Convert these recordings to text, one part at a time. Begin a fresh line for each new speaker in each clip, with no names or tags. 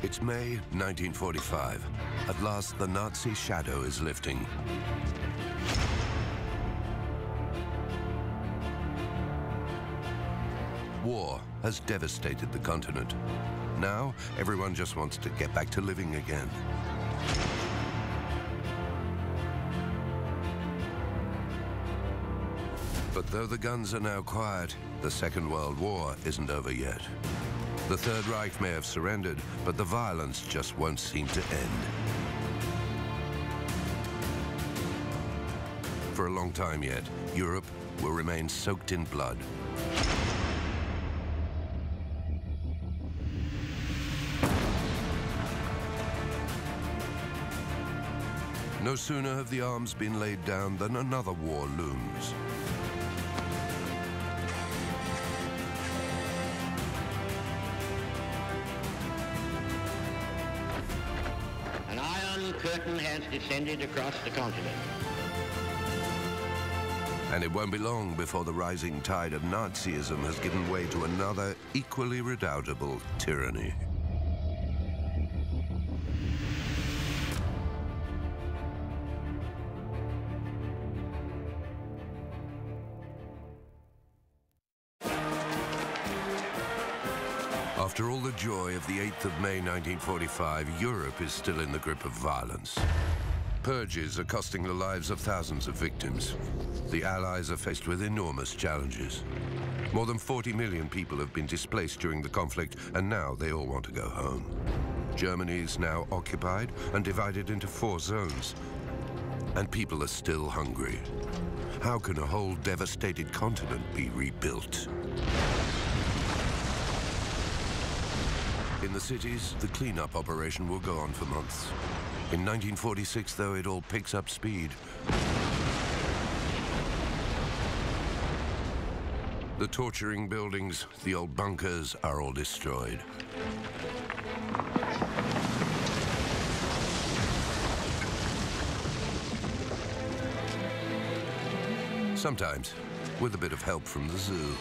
It's May 1945. At last, the Nazi shadow is lifting. War has devastated the continent. Now, everyone just wants to get back to living again. But though the guns are now quiet, the Second World War isn't over yet. The Third Reich may have surrendered, but the violence just won't seem to end. For a long time yet, Europe will remain soaked in blood. No sooner have the arms been laid down than another war looms.
An iron curtain has descended across the continent.
And it won't be long before the rising tide of Nazism has given way to another equally redoubtable tyranny. After all the joy of the 8th of May 1945, Europe is still in the grip of violence. Purges are costing the lives of thousands of victims. The Allies are faced with enormous challenges. More than 40 million people have been displaced during the conflict, and now they all want to go home. Germany is now occupied and divided into 4 zones, and people are still hungry. How can a whole devastated continent be rebuilt? In the cities, the cleanup operation will go on for months. In 1946, though, it all picks up speed. The torturing buildings, the old bunkers, are all destroyed. Sometimes, with a bit of help from the zoo.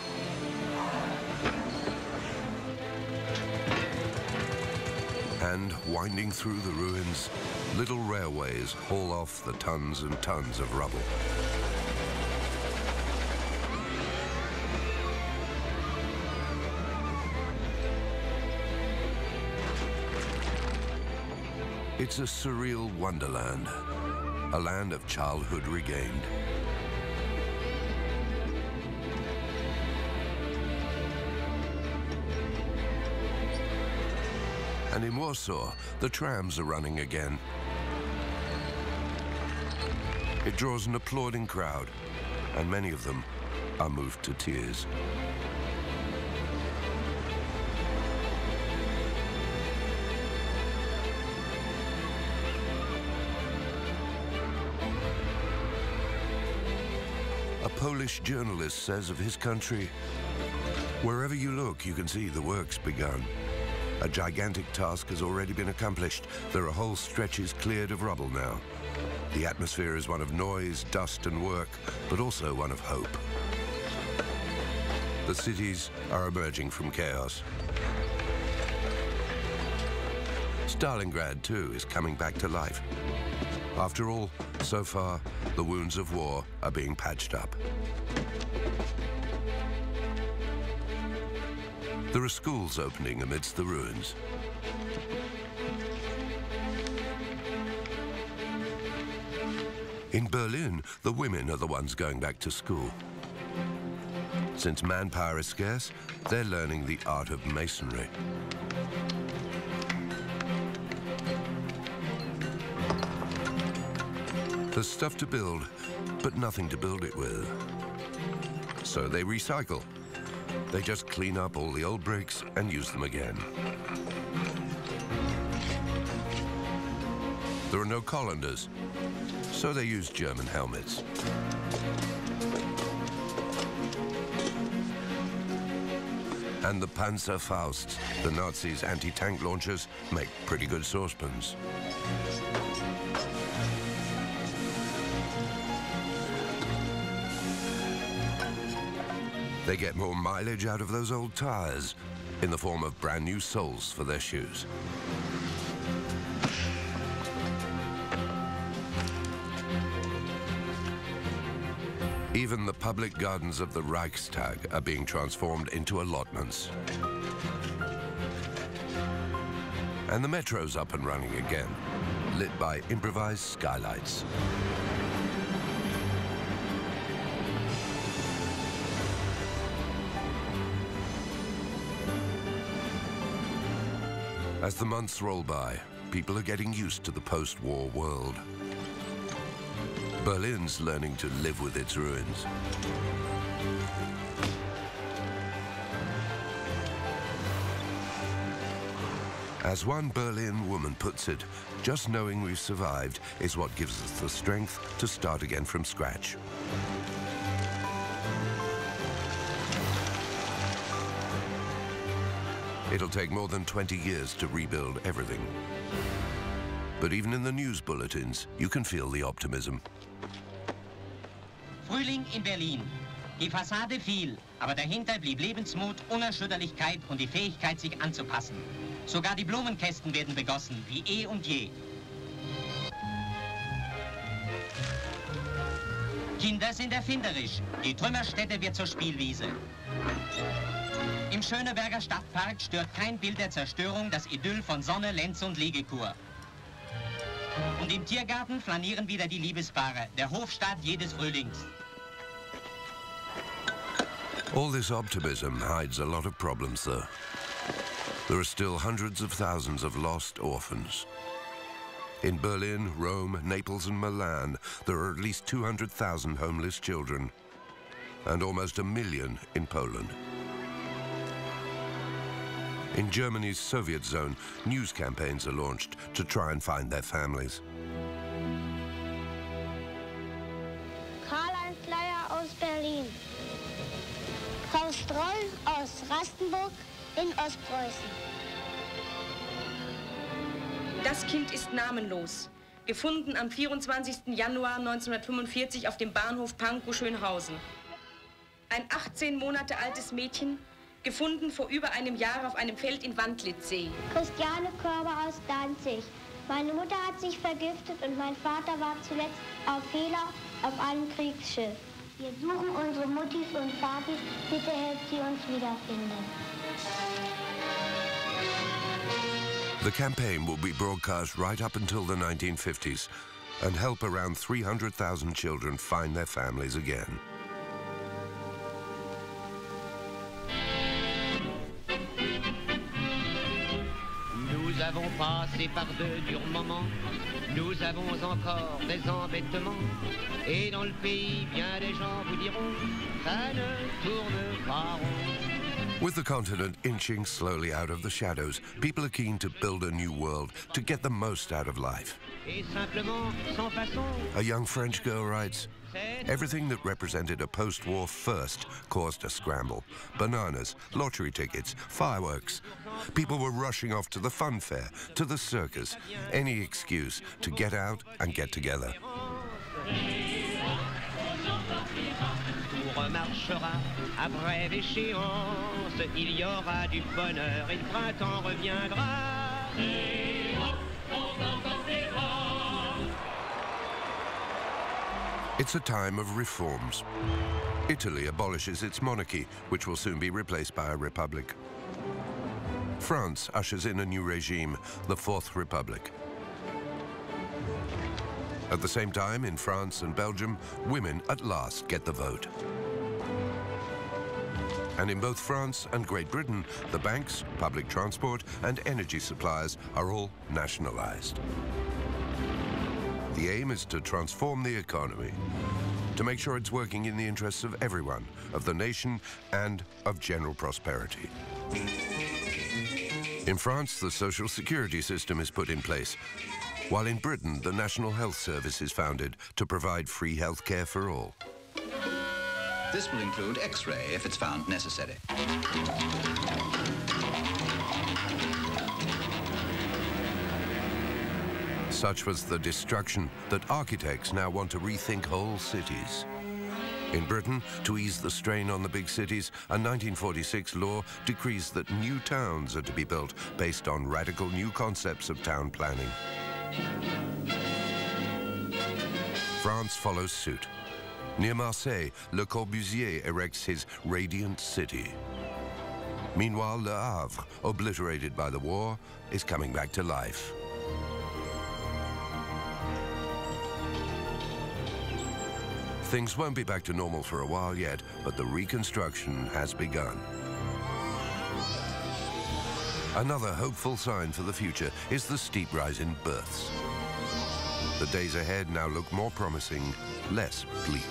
And winding through the ruins, little railways haul off the tons and tons of rubble. It's a surreal wonderland, a land of childhood regained. And in Warsaw, the trams are running again. It draws an applauding crowd, and many of them are moved to tears. A Polish journalist says of his country, "Wherever you look, you can see the work's begun. A gigantic task has already been accomplished. There are whole stretches cleared of rubble now. The atmosphere is one of noise, dust, and work, but also one of hope." The cities are emerging from chaos. Stalingrad, too, is coming back to life. After all, so far, the wounds of war are being patched up. There are schools opening amidst the ruins. In Berlin, the women are the ones going back to school. Since manpower is scarce, they're learning the art of masonry. There's stuff to build, but nothing to build it with. So they recycle. They just clean up all the old bricks and use them again. There are no colanders, so they use German helmets. And the Panzerfausts, the Nazis' anti-tank launchers, make pretty good saucepans. They get more mileage out of those old tires, in the form of brand new soles for their shoes. Even the public gardens of the Reichstag are being transformed into allotments. And the metro's up and running again, lit by improvised skylights. As the months roll by, people are getting used to the post-war world. Berlin's learning to live with its ruins. As one Berlin woman puts it, just knowing we've survived is what gives us the strength to start again from scratch. It'll take more than 20 years to rebuild everything. But even in the news bulletins, you can feel the optimism.
Frühling in Berlin. Die Fassade fiel, aber dahinter blieb Lebensmut, Unerschütterlichkeit und die Fähigkeit, sich anzupassen. Sogar die Blumenkästen werden begossen, wie eh und je. Kinder sind erfinderisch. Die Trümmerstätte wird zur Spielwiese. Im Schöneberger Stadtpark stört kein Bild der Zerstörung das Idyll von Sonne, Lenz und Liegekur. Und im Tiergarten flanieren wieder die Liebespaare, der Hofstaat jedes Frühlings.
All this optimism hides a lot of problems, though. There are still hundreds of thousands of lost orphans. In Berlin, Rome, Naples and Milan, there are at least 200,000 homeless children, and almost 1 million in Poland. In Germany's Soviet zone, news campaigns are launched to try and find their families.
Karl-Heinz Leier aus Berlin. Frau Stroll aus Rastenburg in Ostpreußen.
Das Kind ist namenlos. Gefunden am 24. Januar 1945 auf dem Bahnhof Pankow-Schönhausen. Ein 18 Monate altes Mädchen, gefunden vor über einem Jahr auf einem Feld in Wandlitzsee.
Christiane Körber aus Danzig. Meine Mutter hat sich vergiftet und mein Vater war zuletzt auf Fehler auf einem Kriegsschiff. Wir suchen unsere Muttis und Vatis. Bitte helft sie uns wiederfinden.
The campaign will be broadcast right up until the 1950s and help around 300,000 children find their families again.
Nous avons passé par de durs moments, nous avons encore des embêtements, et dans le pays, bien des gens vous diront, ça ne tourne pas rond.
With the continent inching slowly out of the shadows, people are keen to build a new world, to get the most out of life.
Et simplement, sans façon,
A young French girl writes, everything that represented a post-war first caused a scramble. Bananas, lottery tickets, fireworks. People were rushing off to the fun fair, to the circus, any excuse to get out and get together.
tout remarchera à brève échéance. Il y aura du bonheur et le printemps reviendra. Et hop, on s'en sortira.
It's a time of reforms. Italy abolishes its monarchy, which will soon be replaced by a republic. France ushers in a new regime, the Fourth Republic. At the same time, in France and Belgium, women at last get the vote. And in both France and Great Britain, the banks, public transport, and energy suppliers are all nationalized. The aim is to transform the economy, to make sure it's working in the interests of everyone, of the nation, and of general prosperity. In France, the social security system is put in place, while in Britain, the National Health Service is founded to provide free health care for all.
This will include X-ray if it's found necessary.
Such was the destruction that architects now want to rethink whole cities. In Britain, to ease the strain on the big cities, a 1946 law decrees that new towns are to be built based on radical new concepts of town planning. France follows suit. Near Marseille, Le Corbusier erects his radiant city. Meanwhile, Le Havre, obliterated by the war, is coming back to life. Things won't be back to normal for a while yet, but the reconstruction has begun. Another hopeful sign for the future is the steep rise in births. The days ahead now look more promising, less bleak.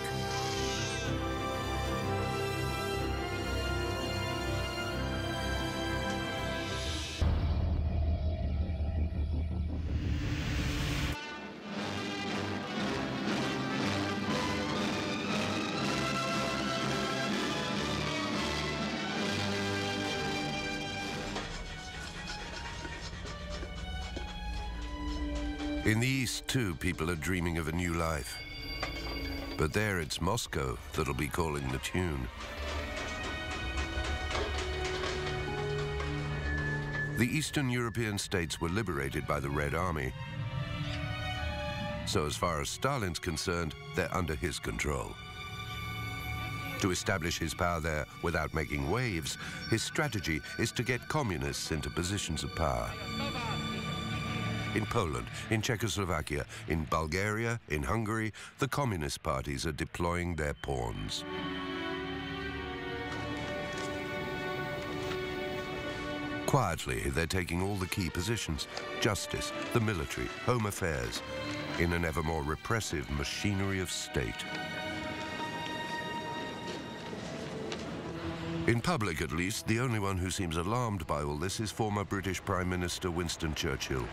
In the East, too, people are dreaming of a new life. But there it's Moscow that'll be calling the tune. The Eastern European states were liberated by the Red Army. So as far as Stalin's concerned, they're under his control. To establish his power there without making waves, his strategy is to get communists into positions of power. In Poland, in Czechoslovakia, in Bulgaria, in Hungary, the communist parties are deploying their pawns. Quietly, they're taking all the key positions: justice, the military, home affairs, in an ever more repressive machinery of state. In public, at least, the only one who seems alarmed by all this is former British Prime Minister Winston Churchill.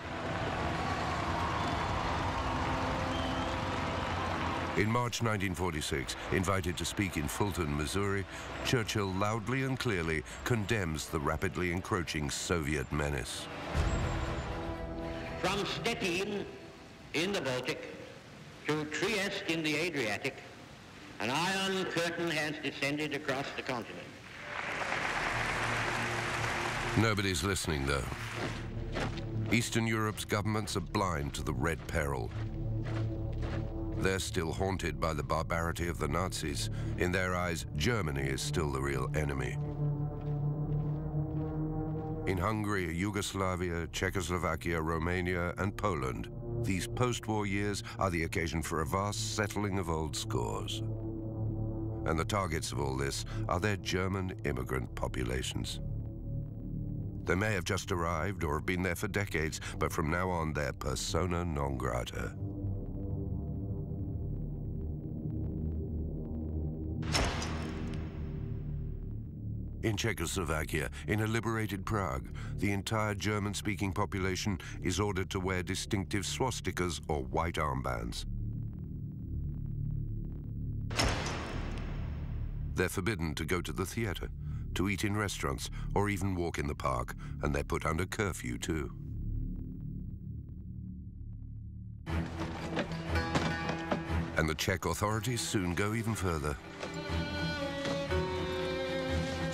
In March 1946, invited to speak in Fulton, Missouri, Churchill loudly and clearly condemns the rapidly encroaching Soviet menace.
From Stettin in the Baltic to Trieste in the Adriatic, an iron curtain has descended across the continent.
Nobody's listening, though. Eastern Europe's governments are blind to the Red Peril. They're still haunted by the barbarity of the Nazis. In their eyes, Germany is still the real enemy. In Hungary, Yugoslavia, Czechoslovakia, Romania, and Poland, these post-war years are the occasion for a vast settling of old scores. And the targets of all this are their German immigrant populations. They may have just arrived or have been there for decades, but from now on, they're persona non grata. In Czechoslovakia, in a liberated Prague, the entire German-speaking population is ordered to wear distinctive swastikas or white armbands. They're forbidden to go to the theater, to eat in restaurants, or even walk in the park, and they're put under curfew too. And the Czech authorities soon go even further.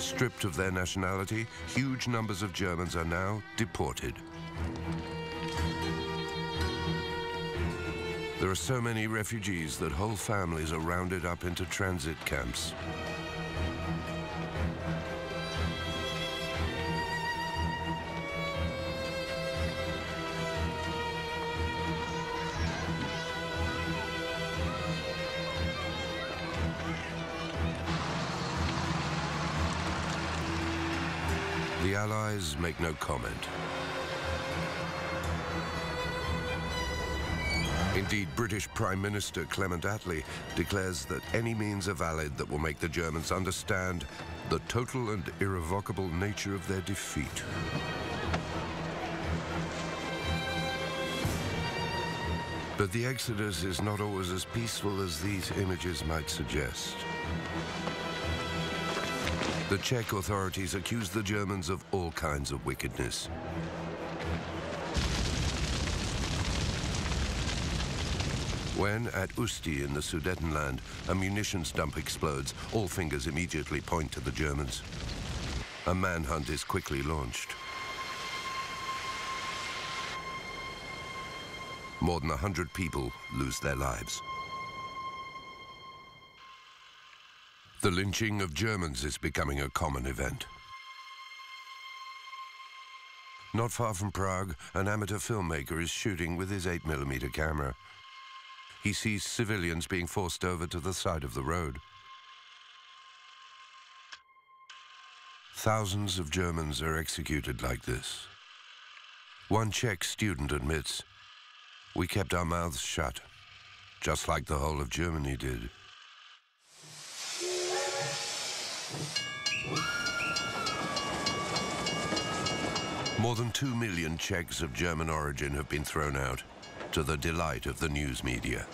Stripped of their nationality, huge numbers of Germans are now deported. There are so many refugees that whole families are rounded up into transit camps. The Allies make no comment. Indeed, British Prime Minister Clement Attlee declares that any means are valid that will make the Germans understand the total and irrevocable nature of their defeat. But the exodus is not always as peaceful as these images might suggest. The Czech authorities accuse the Germans of all kinds of wickedness. When at Usti in the Sudetenland, a munitions dump explodes, all fingers immediately point to the Germans. A manhunt is quickly launched. More than 100 people lose their lives. The lynching of Germans is becoming a common event. Not far from Prague, an amateur filmmaker is shooting with his 8mm camera. He sees civilians being forced over to the side of the road. Thousands of Germans are executed like this. One Czech student admits, "We kept our mouths shut, just like the whole of Germany did." More than 2 million Czechs of German origin have been thrown out, to the delight of the news media.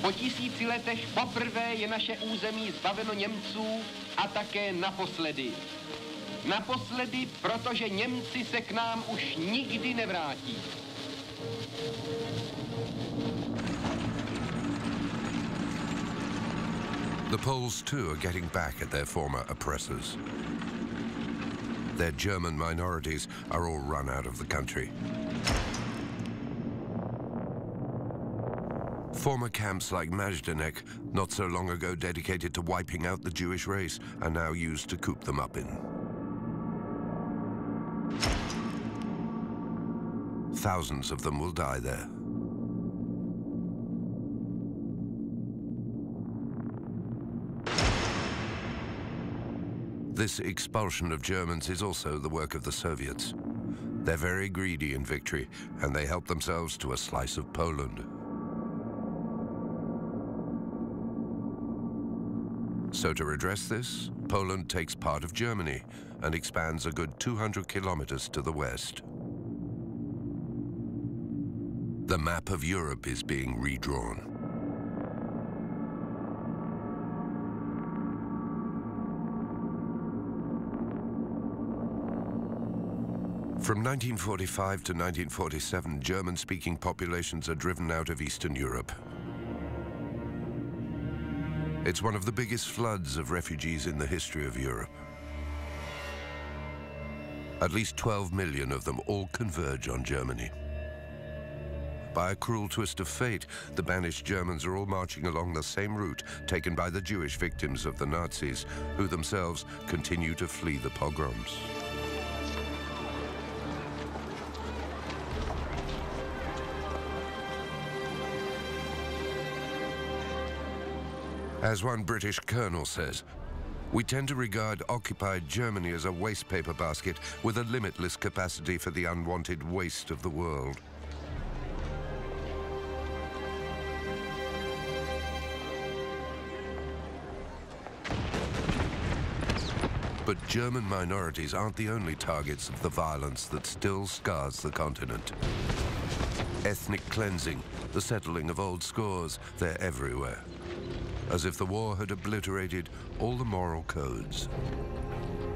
Po 1000 letech poprvé je naše území zbaveno Němců a také naposledy. Naposledy, protože Němci se k nám už nikdy nevrátí.
The Poles, too, are getting back at their former oppressors. Their German minorities are all run out of the country. Former camps like Majdanek, not so long ago dedicated to wiping out the Jewish race, are now used to coop them up in. Thousands of them will die there. This expulsion of Germans is also the work of the Soviets. They're very greedy in victory, and they help themselves to a slice of Poland. So to redress this, Poland takes part of Germany and expands a good 200 kilometers to the west. The map of Europe is being redrawn. From 1945 to 1947, German-speaking populations are driven out of Eastern Europe. It's one of the biggest floods of refugees in the history of Europe. At least 12 million of them all converge on Germany. By a cruel twist of fate, the banished Germans are all marching along the same route taken by the Jewish victims of the Nazis, who themselves continue to flee the pogroms. As one British colonel says, "We tend to regard occupied Germany as a waste paper basket with a limitless capacity for the unwanted waste of the world." But German minorities aren't the only targets of the violence that still scars the continent. Ethnic cleansing, the settling of old scores, they're everywhere. As if the war had obliterated all the moral codes.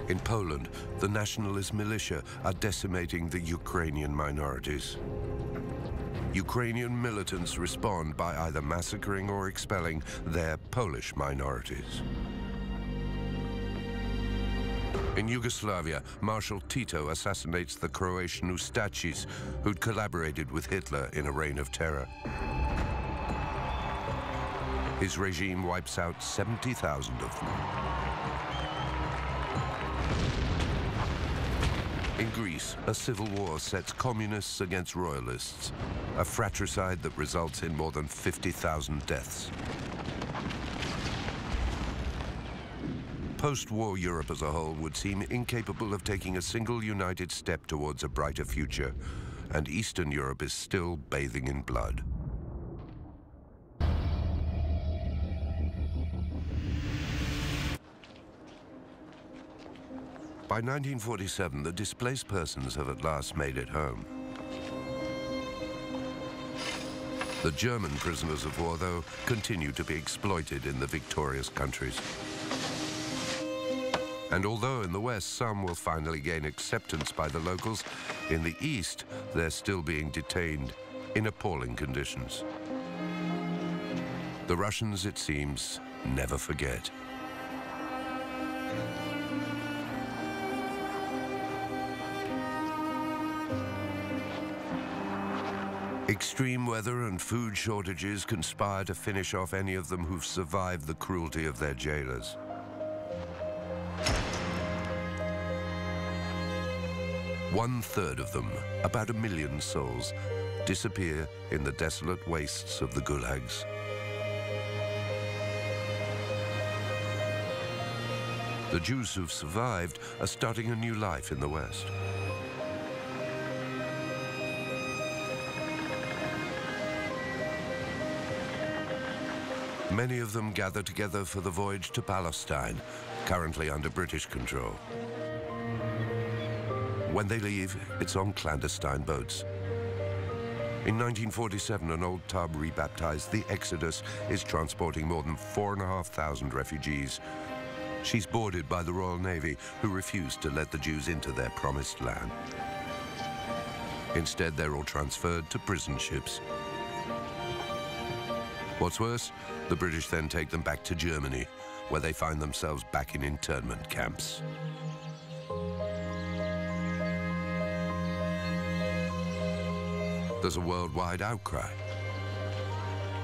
In Poland, the nationalist militia are decimating the Ukrainian minorities. Ukrainian militants respond by either massacring or expelling their Polish minorities. In Yugoslavia, Marshal Tito assassinates the Croatian Ustachis, who'd collaborated with Hitler in a reign of terror. His regime wipes out 70,000 of them. In Greece, a civil war sets communists against royalists, a fratricide that results in more than 50,000 deaths. Post-war Europe as a whole would seem incapable of taking a single united step towards a brighter future, and Eastern Europe is still bathing in blood. By 1947, the displaced persons have at last made it home. The German prisoners of war, though, continue to be exploited in the victorious countries. And although in the West some will finally gain acceptance by the locals, in the East they're still being detained in appalling conditions. The Russians, it seems, never forget. Extreme weather and food shortages conspire to finish off any of them who've survived the cruelty of their jailers. One-third of them, about 1 million souls, disappear in the desolate wastes of the gulags. The Jews who've survived are starting a new life in the West. Many of them gather together for the voyage to Palestine, currently under British control. When they leave, it's on clandestine boats. In 1947, an old tub rebaptized the Exodus is transporting more than 4,500 refugees. She's boarded by the Royal Navy, who refused to let the Jews into their promised land. Instead, they're all transferred to prison ships. What's worse, the British then take them back to Germany, where they find themselves back in internment camps. There's a worldwide outcry.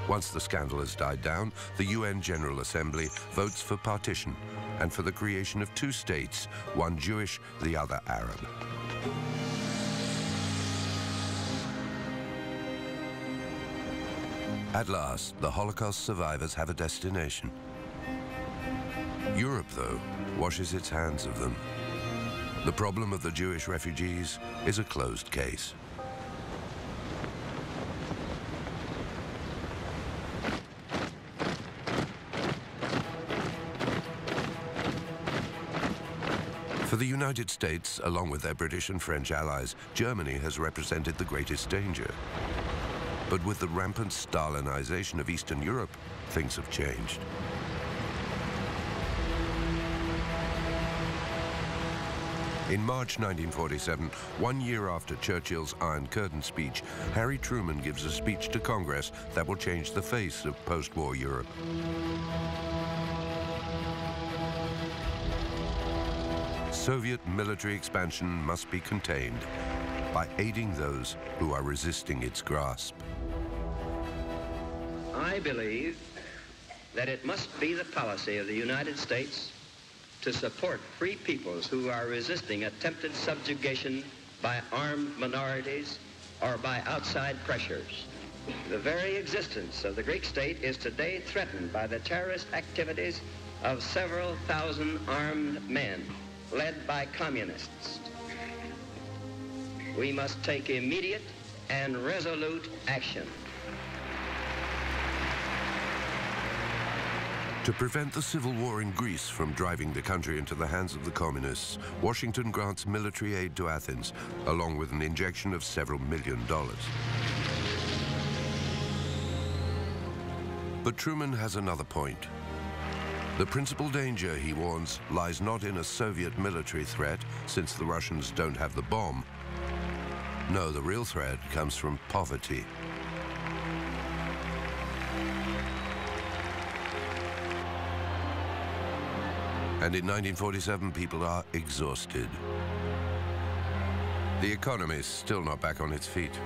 Once the scandal has died down, the UN General Assembly votes for partition and for the creation of 2 states, one Jewish, the other Arab. At last, the Holocaust survivors have a destination. Europe, though, washes its hands of them. The problem of the Jewish refugees is a closed case. For the United States, along with their British and French allies, Germany has represented the greatest danger. But with the rampant Stalinization of Eastern Europe, things have changed. In March 1947, 1 year after Churchill's Iron Curtain speech, Harry Truman gives a speech to Congress that will change the face of post-war Europe. Soviet military expansion must be contained by aiding those who are resisting its grasp.
I believe that it must be the policy of the United States to support free peoples who are resisting attempted subjugation by armed minorities or by outside pressures. The very existence of the Greek state is today threatened by the terrorist activities of several thousand armed men led by communists. We must take immediate and resolute action.
To prevent the civil war in Greece from driving the country into the hands of the communists, Washington grants military aid to Athens, along with an injection of several $1 million. But Truman has another point. The principal danger, he warns, lies not in a Soviet military threat, since the Russians don't have the bomb. No, the real threat comes from poverty. And in 1947, people are exhausted. The economy is still not back on its feet.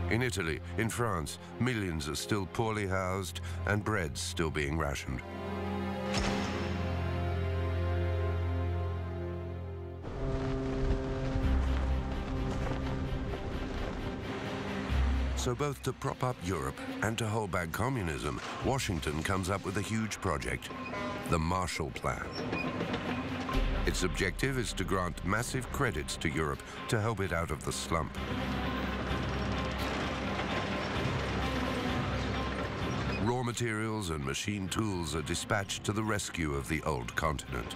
In Italy, in France, millions are still poorly housed and bread's still being rationed. So both to prop up Europe and to hold back communism, Washington comes up with a huge project, the Marshall Plan. Its objective is to grant massive credits to Europe to help it out of the slump. Raw materials and machine tools are dispatched to the rescue of the old continent.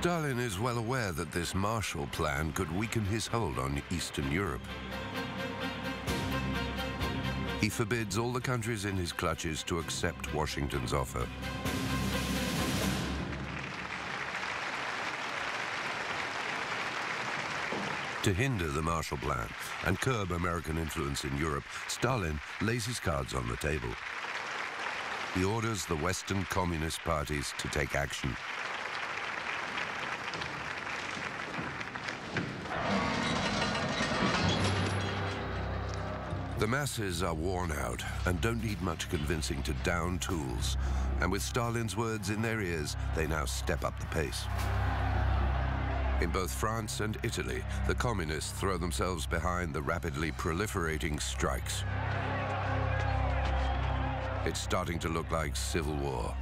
Stalin is well aware that this Marshall Plan could weaken his hold on Eastern Europe. He forbids all the countries in his clutches to accept Washington's offer. To hinder the Marshall Plan and curb American influence in Europe, Stalin lays his cards on the table. He orders the Western Communist parties to take action. The masses are worn out and don't need much convincing to down tools. And with Stalin's words in their ears, they now step up the pace. In both France and Italy, the communists throw themselves behind the rapidly proliferating strikes. It's starting to look like civil war.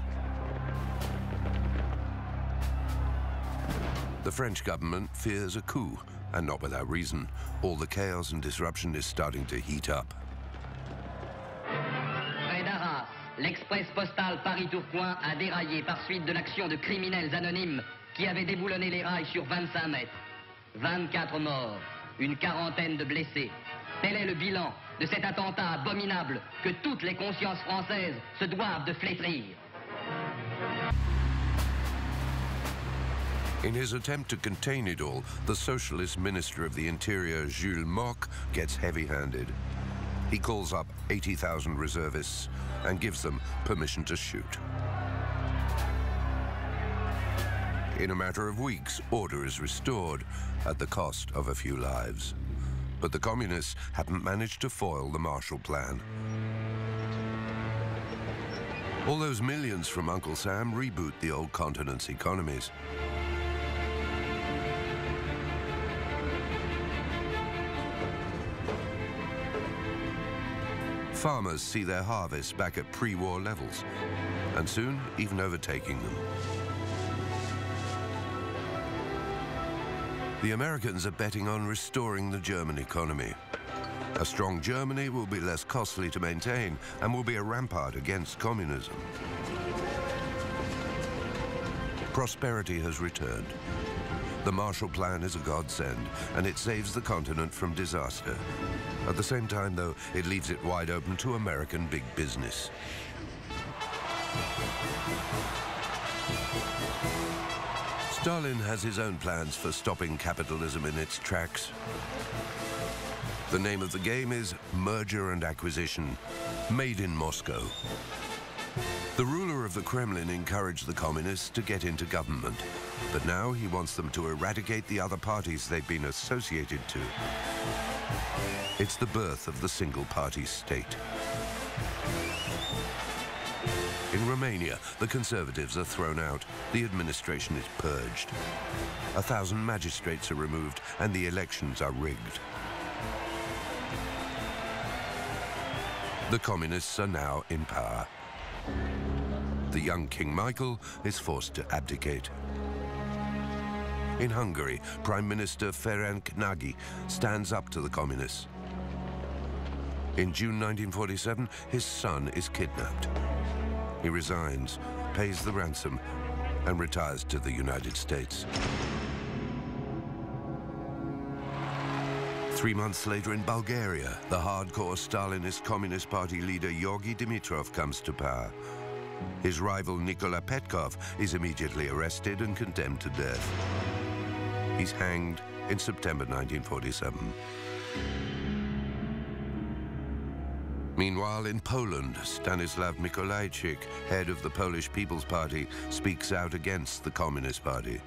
The French government fears a coup, and not without reason. All the chaos and disruption is starting to heat up.
Près d'Arras, l'express postal Paris-Tourcoing a déraillé par suite de l'action de criminels anonymes qui avaient déboulonné les rails sur 25 mètres. 24 morts, une quarantaine de blessés. Tel est le bilan de cet attentat abominable que toutes les consciences françaises se doivent de flétrir.
In his attempt to contain it all, the Socialist Minister of the Interior, Jules Moch, gets heavy-handed. He calls up 80,000 reservists and gives them permission to shoot. In a matter of weeks, order is restored at the cost of a few lives. But the communists haven't managed to foil the Marshall Plan. All those millions from Uncle Sam reboot the old continent's economies. Farmers see their harvests back at pre-war levels, and soon even overtaking them. The Americans are betting on restoring the German economy. A strong Germany will be less costly to maintain and will be a rampart against communism. Prosperity has returned. The Marshall Plan is a godsend, and it saves the continent from disaster. At the same time, though, it leaves it wide open to American big business. Stalin has his own plans for stopping capitalism in its tracks. The name of the game is merger and acquisition, made in Moscow. The ruler of the Kremlin encouraged the communists to get into government, but now he wants them to eradicate the other parties they've been associated to. It's the birth of the single-party state. In Romania, the conservatives are thrown out. The administration is purged. 1,000 magistrates are removed, and the elections are rigged. The communists are now in power. The young King Michael is forced to abdicate. In Hungary, Prime Minister Ferenc Nagy stands up to the communists. In June 1947, his son is kidnapped. He resigns, pays the ransom, and retires to the United States. 3 months later in Bulgaria, the hardcore Stalinist Communist Party leader Georgy Dimitrov comes to power. His rival Nikola Petkov is immediately arrested and condemned to death. He's hanged in September 1947. Meanwhile, in Poland, Stanislav Mikolajczyk, head of the Polish People's Party, speaks out against the Communist Party.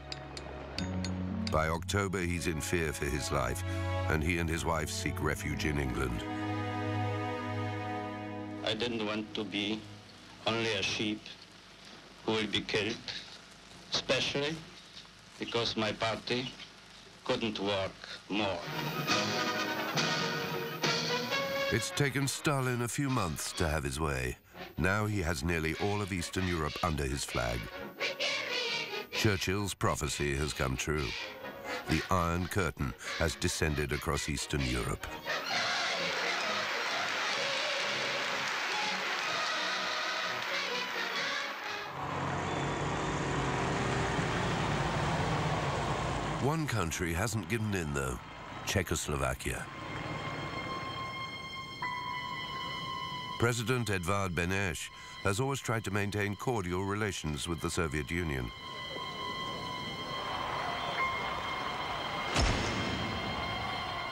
By October, he's in fear for his life, and he and his wife seek refuge in England.
I didn't want to be only a sheep who will be killed, especially because my party couldn't work more.
It's taken Stalin a few months to have his way. Now he has nearly all of Eastern Europe under his flag. Churchill's prophecy has come true. The Iron Curtain has descended across Eastern Europe. One country hasn't given in, though: Czechoslovakia. President Edvard Beneš has always tried to maintain cordial relations with the Soviet Union.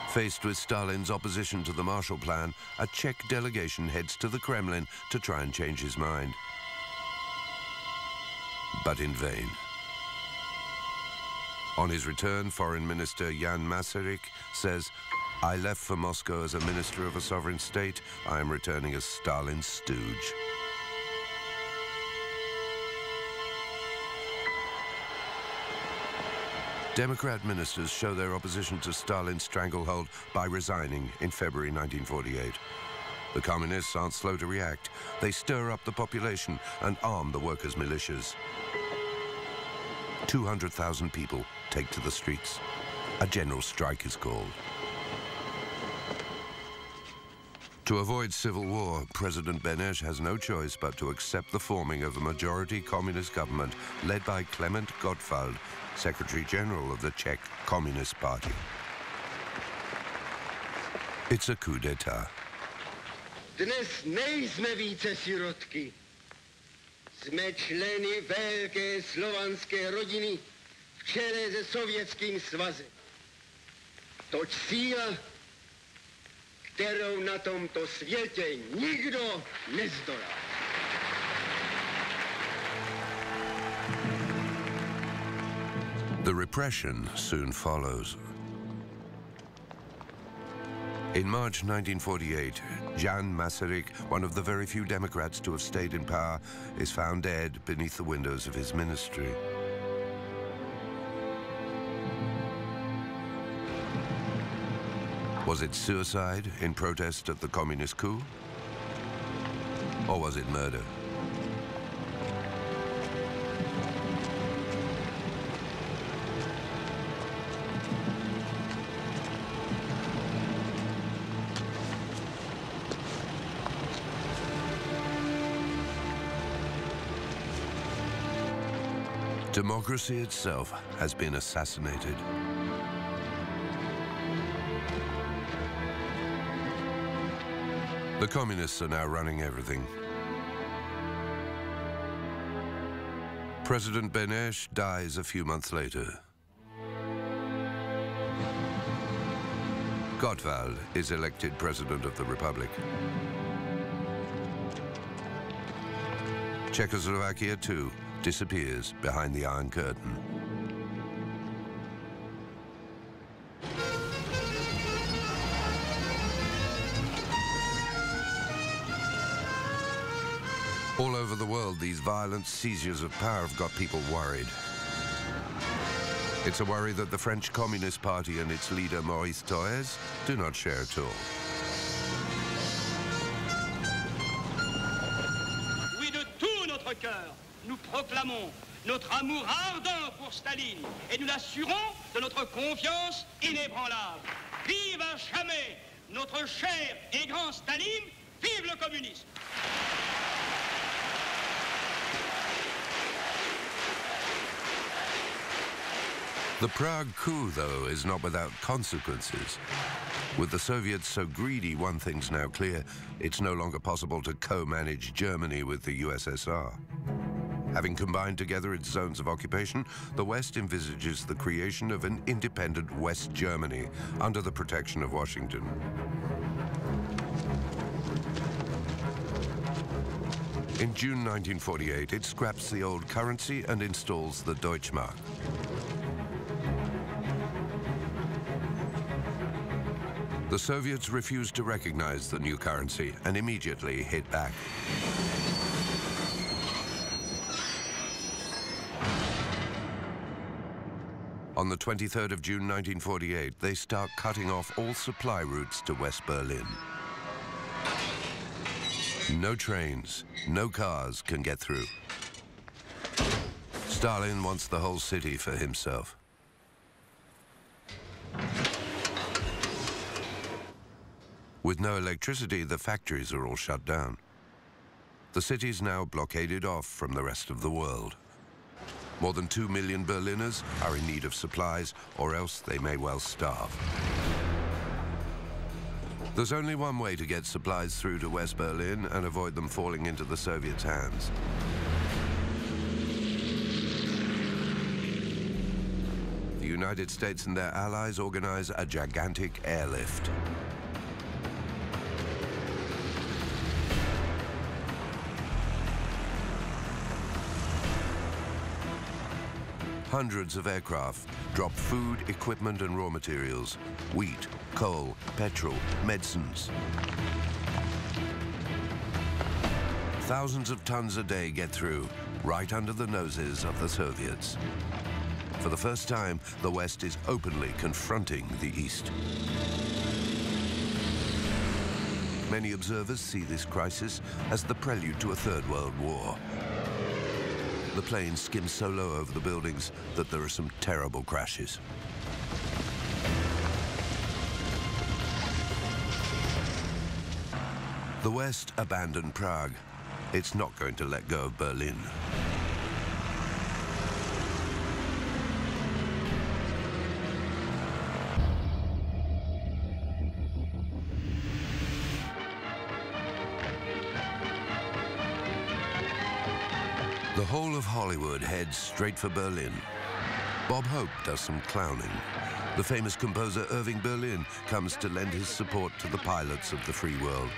Faced with Stalin's opposition to the Marshall Plan, a Czech delegation heads to the Kremlin to try and change his mind. But in vain. On his return, Foreign Minister Jan Masaryk says, "I left for Moscow as a minister of a sovereign state. I am returning as Stalin's stooge." Democrat ministers show their opposition to Stalin's stranglehold by resigning in February 1948. The communists aren't slow to react. They stir up the population and arm the workers' militias. 200,000 people take to the streets. A general strike is called. To avoid civil war, President Beneš has no choice but to accept the forming of a majority communist government led by Klement Gottwald, Secretary General of the Czech Communist Party. It's a coup d'etat.
Dnes nejsme více sirotky. Jsme členy velké slovanské rodiny v čele se Sovětským svazem. Toť síla, kterou na tomto světě nikdo nezdolá.
The repression soon follows. In March 1948, Jan Masaryk, one of the very few Democrats to have stayed in power, is found dead beneath the windows of his ministry. Was it suicide in protest at the communist coup? Or was it murder? Democracy itself has been assassinated. The communists are now running everything. President Beneš dies a few months later. Gottwald is elected president of the Republic. Czechoslovakia, too, disappears behind the Iron Curtain. All over the world, these violent seizures of power have got people worried. It's a worry that the French Communist Party and its leader, Maurice Thorez, do not share at all.
Oui, de tout notre cœur, nous proclamons notre amour ardent pour Staline et nous l'assurons de notre confiance inébranlable. Vive à jamais notre cher et grand Staline, vive le communisme!
The Prague coup, though, is not without consequences. With the Soviets so greedy, one thing's now clear: it's no longer possible to co-manage Germany with the USSR. Having combined together its zones of occupation, the West envisages the creation of an independent West Germany under the protection of Washington. In June 1948, it scraps the old currency and installs the Deutschmark. The Soviets refused to recognize the new currency and immediately hit back. On the 23rd of June 1948, they start cutting off all supply routes to West Berlin. No trains, no cars can get through. Stalin wants the whole city for himself. With no electricity, the factories are all shut down. The city's now blockaded off from the rest of the world. More than 2 million Berliners are in need of supplies, or else they may well starve. There's only one way to get supplies through to West Berlin and avoid them falling into the Soviets' hands. The United States and their allies organize a gigantic airlift. Hundreds of aircraft drop food, equipment, and raw materials: wheat, coal, petrol, medicines. Thousands of tons a day get through, right under the noses of the Soviets. For the first time, the West is openly confronting the East. Many observers see this crisis as the prelude to a Third World War. The planes skim so low over the buildings that there are some terrible crashes. The West abandoned Prague. It's not going to let go of Berlin. The whole of Hollywood heads straight for Berlin. Bob Hope does some clowning. The famous composer Irving Berlin comes to lend his support to the pilots of the free world.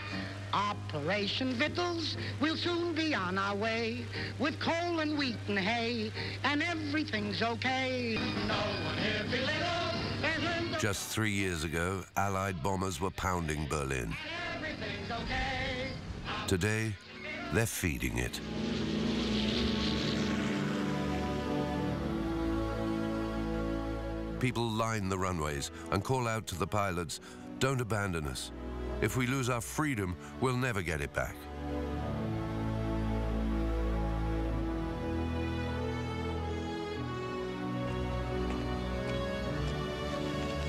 Operation Victuals will soon be on our way, with coal and wheat and hay, and everything's okay. No one here belittle.
Just 3 years ago, Allied bombers were pounding Berlin.
Everything's okay.
Today, they're feeding it. People line the runways and call out to the pilots, "Don't abandon us. If we lose our freedom, we'll never get it back."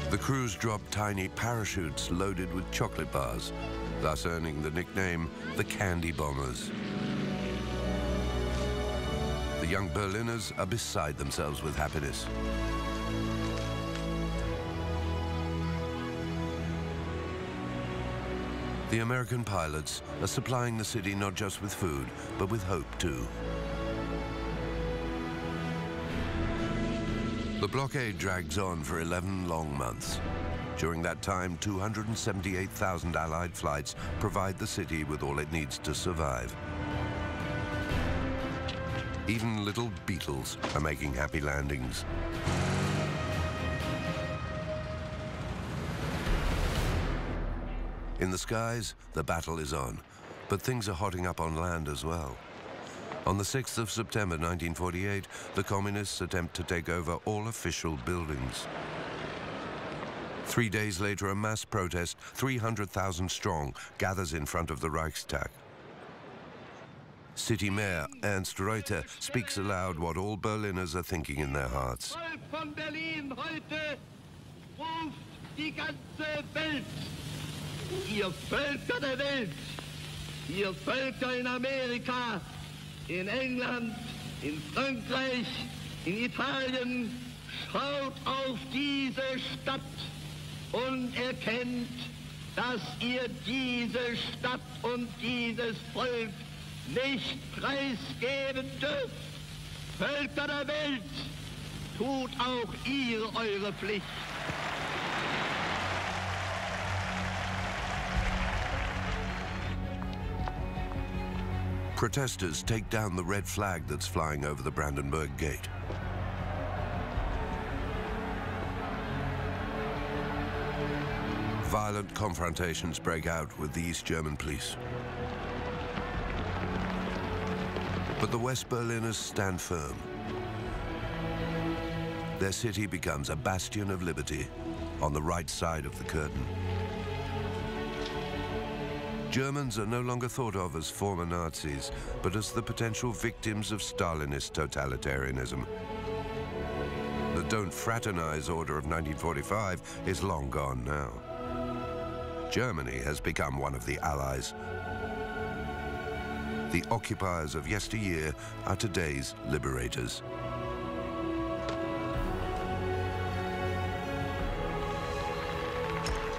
The crews drop tiny parachutes loaded with chocolate bars, thus earning the nickname the Candy Bombers. The young Berliners are beside themselves with happiness. The American pilots are supplying the city not just with food, but with hope too. The blockade drags on for 11 long months. During that time, 278,000 Allied flights provide the city with all it needs to survive. Even little beetles are making happy landings. In the skies, the battle is on, but things are hotting up on land as well. On the 6th of September 1948, the communists attempt to take over all official buildings. 3 days later, a mass protest, 300,000 strong, gathers in front of the Reichstag. City Mayor Ernst Reuter speaks aloud what all Berliners are thinking in their hearts.
Volk von Berlin heute ruft die ganze Welt. Ihr Völker der Welt, ihr Völker in Amerika, in England, in Frankreich, in Italien, schaut auf diese Stadt und erkennt, dass ihr diese Stadt und dieses Volk nicht preisgeben dürft. Völker der Welt, tut auch ihr eure Pflicht.
Protesters take down the red flag that's flying over the Brandenburg Gate. Violent confrontations break out with the East German police. But the West Berliners stand firm. Their city becomes a bastion of liberty on the right side of the curtain. Germans are no longer thought of as former Nazis, but as the potential victims of Stalinist totalitarianism. The Don't Fraternize order of 1945 is long gone now. Germany has become one of the Allies. The occupiers of yesteryear are today's liberators.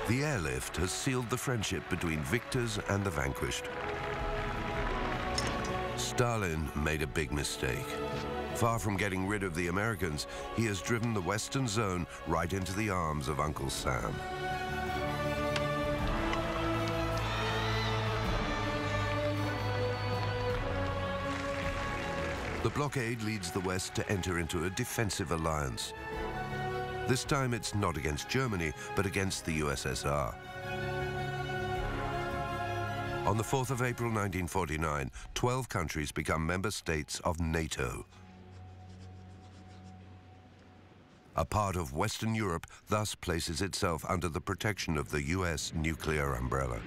The airlift has sealed the friendship between victors and the vanquished. Stalin made a big mistake. Far from getting rid of the Americans, he has driven the Western Zone right into the arms of Uncle Sam. The blockade leads the West to enter into a defensive alliance. This time it's not against Germany, but against the USSR. On the 4th of April 1949, 12 countries become member states of NATO. A part of Western Europe thus places itself under the protection of the US nuclear umbrella.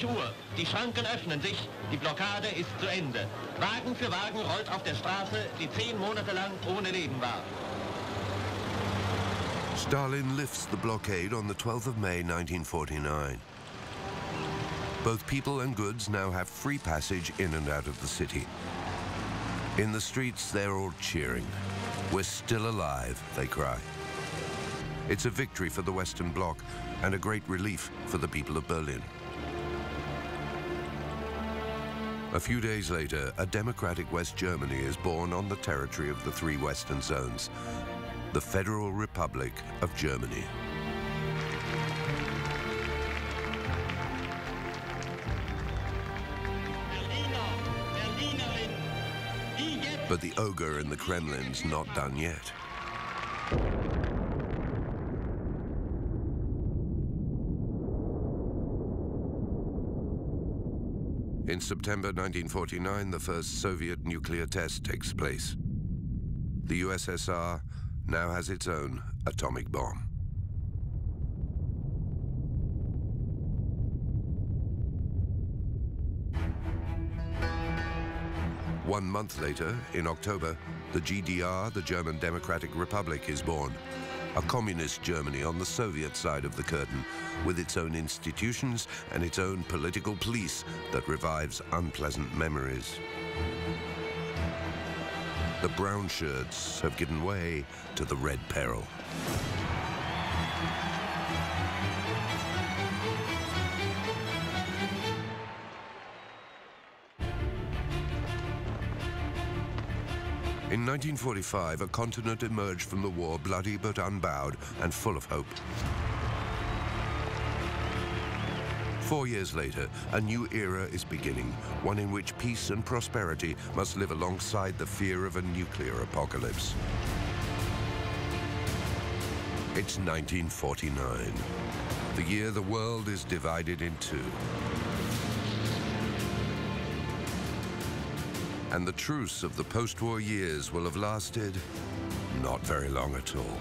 Uhr. Die Schranken öffnen sich, die Blockade ist zu Ende. Wagen für Wagen rollt auf der Straße, die 10 Monate lang ohne Leben war.
Stalin lifts the blockade on the 12th of May 1949. Both people and goods now have free passage in and out of the city. In the streets, they're all cheering. "We're still alive," they cry. It's a victory for the Western Bloc and a great relief for the people of Berlin. A few days later, a democratic West Germany is born on the territory of the 3 Western zones, the Federal Republic of Germany. But the ogre in the Kremlin's not done yet. In September 1949, the first Soviet nuclear test takes place. The USSR now has its own atomic bomb. One month later, in October, the GDR, the German Democratic Republic, is born. A communist Germany on the Soviet side of the curtain, with its own institutions and its own political police that revives unpleasant memories. The brown shirts have given way to the red peril. In 1945, a continent emerged from the war bloody but unbowed and full of hope. 4 years later, a new era is beginning, one in which peace and prosperity must live alongside the fear of a nuclear apocalypse. It's 1949, the year the world is divided in two. And the truce of the post-war years will have lasted not very long at all.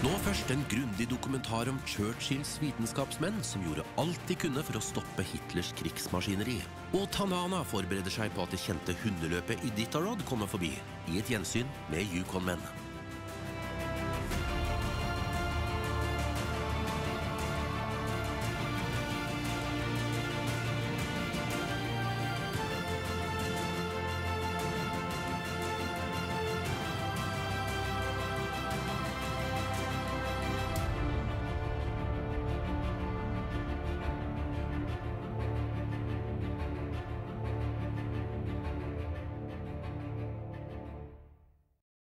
Nå først en grundig dokumentar om Churchills vitenskapsmenn som gjorde alt de kunne for å stoppe Hitlers krigsmaskineri. Og Tanana forbereder seg på at det kjente hundeløpet Iditarod kommer forbi, i et gjensyn med Yukon-menn.